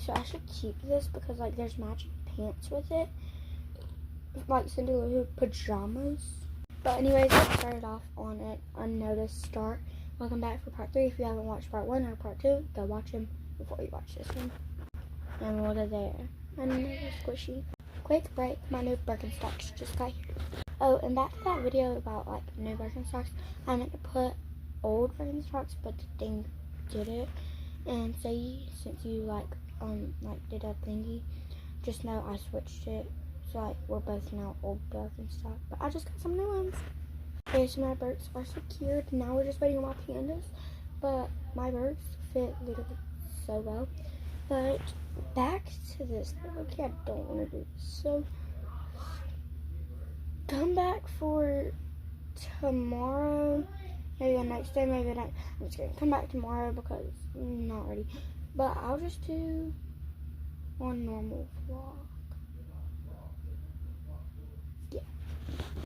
so I should keep this because, like, there's matching pants with it. Like Cindy Lou Who pajamas. But anyways, let's start it off on an unnoticed start. Welcome back for part 3. If you haven't watched part 1 or part 2, go watch them before you watch this one. And what are there? Another squishy. Quick break, my new Birkenstocks just got here. Oh, and back to that video about, like, new Birkenstocks. I meant to put old Birkenstocks, but the thing did it. And since you, like, did a thingy, just know I switched it. So, like, we're both now old Birkenstocks. But I just got some new ones. Okay, so my Birks are secured. Now we're just waiting on my pandas. But my Birks fit literally so well. But back to this. Okay, I don't want to do this. So, come back for tomorrow. Maybe the next day, maybe the next. I'm just kidding. Come back tomorrow because I'm not ready. But I'll just do one normal vlog.